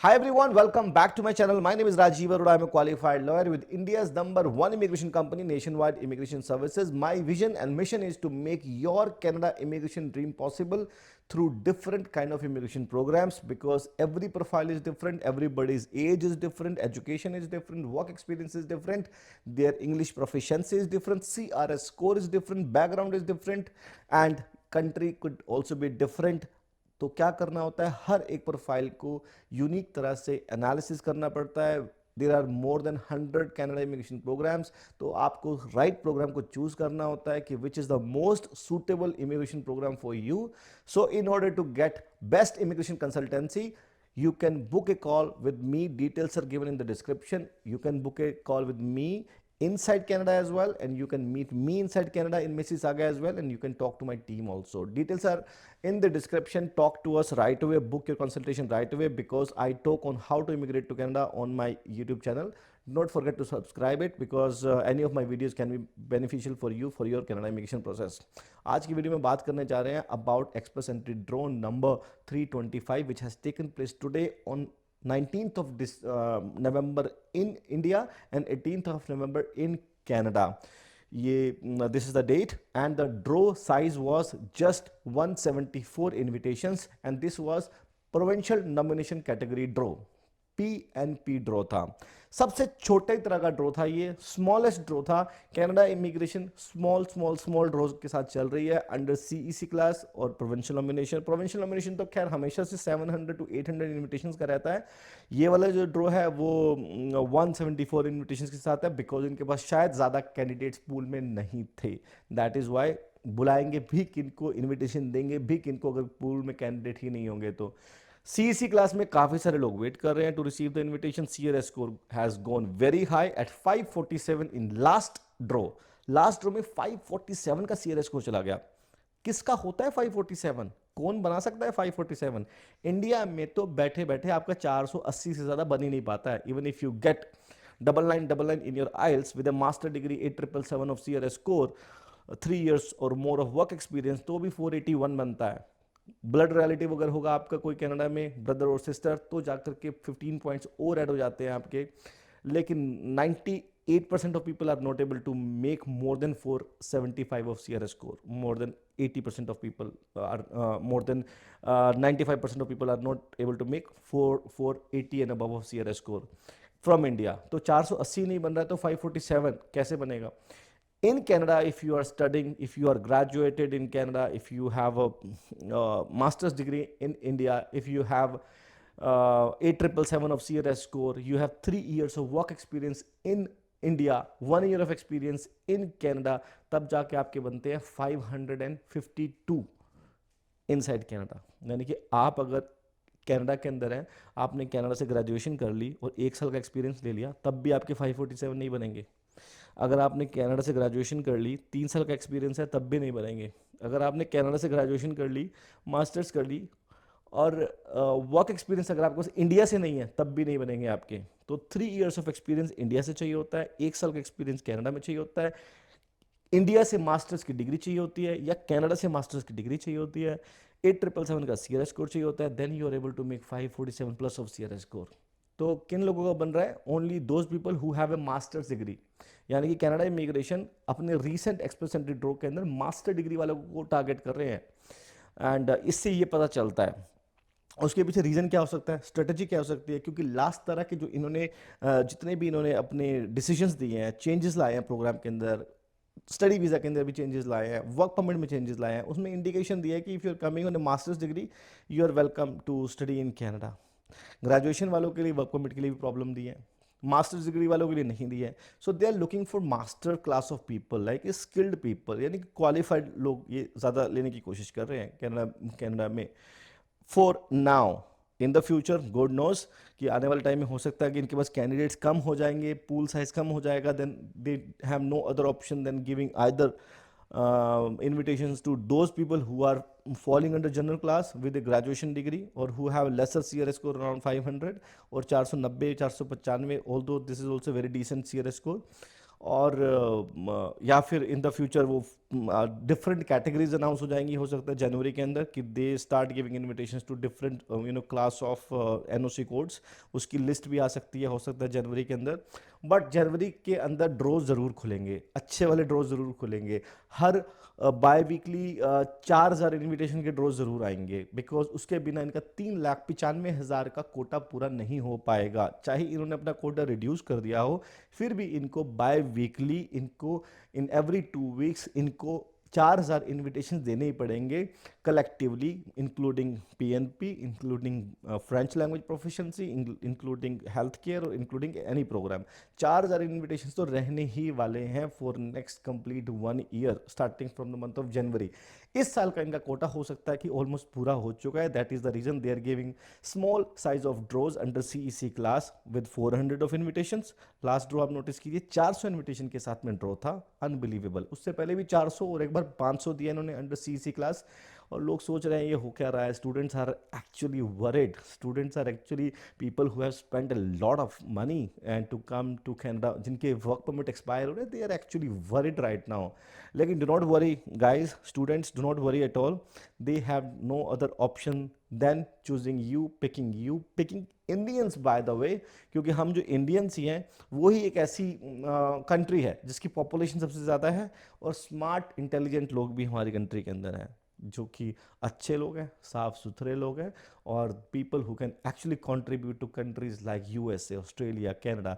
Hi everyone, welcome back to my channel. My name is Rajiv Arora. I'm a qualified lawyer with India's number one immigration company, Nationwide Immigration Services. My vision and mission is to make your Canada immigration dream possible through different kind of immigration programs because every profile is different, everybody's age is different, education is different, work experience is different, their English proficiency is different, CRS score is different, background is different, and country could also be different. तो क्या करना होता है, हर एक profile को unique तरह से analysis करना पड़ता है. There are more than 100 Canada immigration programmes. तो आपको राइट प्रोग्राम को चूज करना होता है कि which is the most suitable immigration programme for you. So in order to get best immigration consultancy, you can book a call with me. Details are given in the description. You can book a call with me inside Canada as well, and you can meet me inside Canada in Mississauga as well, and you can talk to my team also. Details are in the description. Talk to us right away, book your consultation right away, because I talk on how to immigrate to Canada on my YouTube channel. Do not forget to subscribe it, because any of my videos can be beneficial for you for your Canada immigration process. आज की video में बात करने जा रहे हैं about express entry drone number 325 which has taken place today on 19th of this November in India and 18th of November in Canada. This is the date, and the draw size was just 174 invitations, and this was provincial nomination category draw. PNP draw था, सबसे छोटे तरह का draw था, ये smallest draw था. Canada immigration small draw के साथ चल रही है अंडर सीईसी क्लास और प्रोविंशियल नॉमिनेशन तो खैर हमेशा से 700 to 800 इन्विटेशंस का रहता है. ये वाला जो ड्रॉ है वो 174 इन्विटेशंस के साथ है, बिकॉज इनके पास शायद ज़्यादा कैंडिडेट्स पूल में नहीं थे. दैट इज़ वाई बुलाएंगे भी किनको, इन्विटेशन देंगे भी किनको, अगर पूल में कैंडिडेट ही नहीं होंगे तो. सीईसी क्लास में काफी सारे लोग वेट कर रहे हैं to receive the invitation. CRS score has gone very high at 547 in last draw में 547 का सीआरएस स्कोर चला गया. किसका होता है 547? कौन बना सकता है 547? इंडिया में तो बैठे बैठे आपका 480 से ज्यादा बन ही नहीं पाता है. Even if you get double nine in your IELTS with a master degree 8777 of CRS score, 3 years और मोर ऑफ वर्क एक्सपीरियंस, तो भी 481 बनता है. ब्लड रिलेटिव अगर होगा आपका कोई कनाडा में, ब्रदर और सिस्टर, तो जाकर के 15 पॉइंट्स और ऐड हो जाते हैं आपके. लेकिन 98% of people are not able to make more than 475 of CRS score. More than 80% of people are more than 95% of people are not able to make 480 and above of CRS score from India. तो 480 नहीं बन रहा है तो 547 कैसे बनेगा? In Canada, if you are studying, if you are graduated in Canada, if you have a master's degree in India, if you have 8777 of CRS score, you have 3 years of work experience in India, 1 year of experience in Canada, तब जाके आपके बनते हैं 552 inside Canada. यानी कि आप अगर Canada के अंदर हैं, आपने कनाडा से ग्रेजुएशन कर ली और 1 साल का एक्सपीरियंस ले लिया, तब भी आपके 547 नहीं बनेंगे. अगर आपने कनाडा से ग्रेजुएशन कर ली, 3 साल का एक्सपीरियंस है, तब भी नहीं बनेंगे. अगर आपने कनाडा से ग्रेजुएशन कर ली, मास्टर्स कर ली और वर्क एक्सपीरियंस अगर आपको इंडिया से नहीं है, तब भी नहीं बनेंगे आपके. तो 3 years ऑफ एक्सपीरियंस इंडिया से चाहिए होता है, 1 साल का एक्सपीरियंस कनाडा में चाहिए होता है, इंडिया से मास्टर्स की डिग्री चाहिए होती है या कनाडा से मास्टर्स की डिग्री चाहिए होती है, 8777 का सीआरएस स्कोर चाहिए होता है. Then you are able to make 547 plus of CRS score. तो किन लोगों का बन रहा है? Only those people who have a masters degree. यानी कि कनाडा इमिग्रेशन अपने रीसेंट एक्सप्रेस एंट्री ड्रॉ के अंदर मास्टर डिग्री वालों को टारगेट कर रहे हैं. एंड इससे ये पता चलता है. उसके पीछे रीज़न क्या हो सकता है, स्ट्रेटजी क्या हो सकती है? क्योंकि लास्ट तरह के जो इन्होंने जितने भी इन्होंने अपने डिसीजंस दिए हैं, चेंजेस लाए हैं प्रोग्राम के अंदर, स्टडी वीज़ा के अंदर भी चेंजेस लाए हैं, वर्क परमिट में चेंजेस लाए हैं, उसमें इंडिकेशन दिया है कि if you are coming on a masters degree, you are welcome to study in Canada. Graduation वालों के लिए वर्क परमिट के लिए भी प्रॉब्लम दी है, मास्टर्स डिग्री वालों के लिए नहीं दी है. So they are looking for master class of people, like skilled people, यानी कि क्वालिफाइड लोग ये ज़्यादा लेने की कोशिश कर रहे हैं कनाडा में. For now, in the future god knows कि आने वाले टाइम में हो सकता है कि इनके पास कैंडिडेट्स कम हो जाएंगे, पूल साइज कम हो जाएगा. Then they have no other option than giving either invitations to those people who are falling under general class with a graduation degree or who have lesser CRS score around 500 or 490 495, although this is also very decent CRS score. और या फिर in the future वो different categories announce हो जाएंगी, हो सकता है जनवरी के अंदर, कि they start giving invitations to different class of NOC codes. उसकी लिस्ट भी आ सकती है, हो सकता है जनवरी के अंदर। बट जनवरी के अंदर ड्रॉ ज़रूर खुलेंगे, अच्छे वाले ड्रॉ ज़रूर खुलेंगे। हर बाय वीकली 4,000 इनविटेशन के ड्रॉ ज़रूर आएंगे, बिकॉज उसके बिना इनका 3,95,000 का कोटा पूरा नहीं हो पाएगा। चाहे इन्होंने अपना कोटा रिड्यूस कर दिया हो, फिर भी इनको बाय वीकली, इनको इन एवरी 2 वीक्स इनको 4,000 इन्विटेशन देने ही पड़ेंगे collectively, including PNP, including French language proficiency, including health care और इंक्लूडिंग एनी प्रोग्राम। 4,000 इन्विटेशन तो रहने ही वाले हैं for next complete 1 year starting from the month of जनवरी। इस साल का इनका कोटा हो सकता है कि ऑलमोस्ट पूरा हो चुका है। That is the reason they are giving small size of draws under CEC class with 400 of invitations. Last draw आप नोटिस कीजिए 400 इन्विटेशन के साथ में ड्रॉ था, अनबिलीवेबल। उससे पहले भी 400 और एक बार 500 दिया इन्होंने अंडर सीईसी क्लास। और लोग सोच रहे हैं ये हो क्या रहा है। Students are actually worried, students are actually people who have spent a lot of money and to come to Canada, जिनके वर्क परमिट एक्सपायर हो रहे हैं, they are actually worried right now. लेकिन do not worry guys, students do not worry at all. They have no other option than choosing you, picking Indians by the way, क्योंकि हम जो Indians ही हैं वही एक ऐसी कंट्री है जिसकी पॉपुलेशन सबसे ज़्यादा है और स्मार्ट इंटेलिजेंट लोग भी हमारी कंट्री के अंदर हैं, जो कि अच्छे लोग हैं, साफ सुथरे लोग हैं, और people who can actually contribute to countries like USA, Australia, Canada.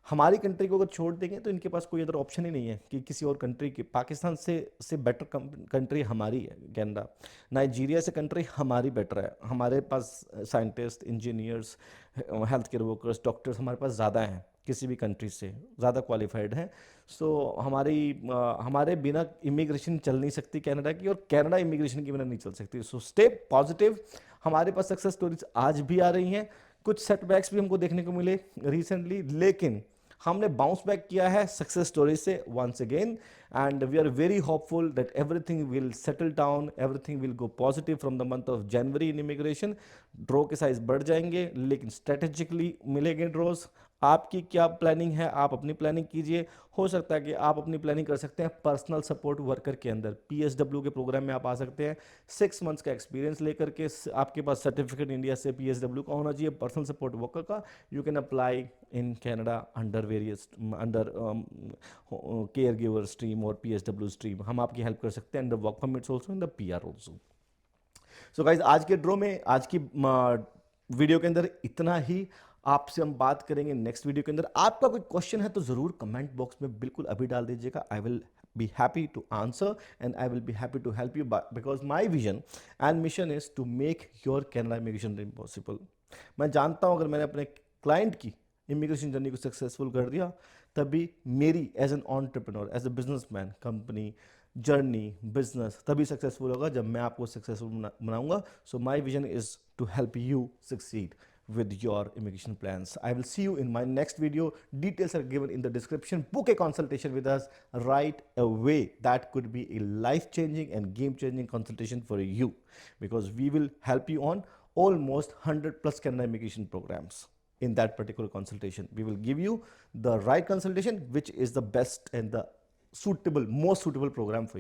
हमारी कंट्री को अगर छोड़ देंगे तो इनके पास कोई अदर ऑप्शन ही नहीं है कि किसी और कंट्री की, पाकिस्तान से बेटर कंट्री हमारी है कनाडा, नाइजीरिया से कंट्री हमारी बेटर है। हमारे पास scientist, engineers, health care workers, doctors हमारे पास ज़्यादा हैं, किसी भी कंट्री से ज़्यादा क्वालिफाइड हैं। सो हमारे बिना इमिग्रेशन चल नहीं सकती कनाडा की, और कनाडा इमिग्रेशन के बिना नहीं चल सकती। So stay positive. हमारे पास सक्सेस स्टोरीज आज भी आ रही हैं, कुछ सेटबैक्स भी हमको देखने को मिले रिसेंटली, लेकिन हमने बाउंस बैक किया है सक्सेस स्टोरी से once again, and we are very hopeful that everything will settle down, everything will go positive from the month of January in immigration. Draw के साइज बढ़ जाएंगे, लेकिन स्ट्रेटेजिकली मिलेंगे ड्रॉज। आपकी क्या प्लानिंग है, आप अपनी प्लानिंग कीजिए। हो सकता है कि आप अपनी प्लानिंग कर सकते हैं पर्सनल सपोर्ट वर्कर के अंदर, पीएसडब्ल्यू के प्रोग्राम में आप आ सकते हैं। 6 मंथ्स का एक्सपीरियंस लेकर के, आपके पास सर्टिफिकेट इंडिया से पीएसडब्ल्यू का होना चाहिए, पर्सनल सपोर्ट वर्कर का। You can apply in Canada under various under care giver stream और पीएसडब्ल्यू स्ट्रीम। हम आपकी हेल्प कर सकते हैं under work permits also, in the PR also. So guys, आज के ड्रॉ में, आज की वीडियो के अंदर इतना ही। आपसे हम बात करेंगे नेक्स्ट वीडियो के अंदर। आपका कोई क्वेश्चन है तो जरूर कमेंट बॉक्स में बिल्कुल अभी डाल दीजिएगा। I will be happy to answer and I will be happy to help you because my vision and mission is to make your Canada immigration dream possible. मैं जानता हूं अगर मैंने अपने क्लाइंट की इमिग्रेशन जर्नी को सक्सेसफुल कर दिया, तभी मेरी as an entrepreneur, as a businessman, company journey, business तभी सक्सेसफुल होगा जब मैं आपको सक्सेसफुल बनाऊंगा। So my vision is to help you succeed with your immigration plans. I will see you in my next video. Details are given in the description. Book a consultation with us right away. That could be a life-changing and game-changing consultation for you, because we will help you on almost 100 plus Canada immigration programs. In that particular consultation, we will give you the right consultation, which is the best and the most suitable program for you.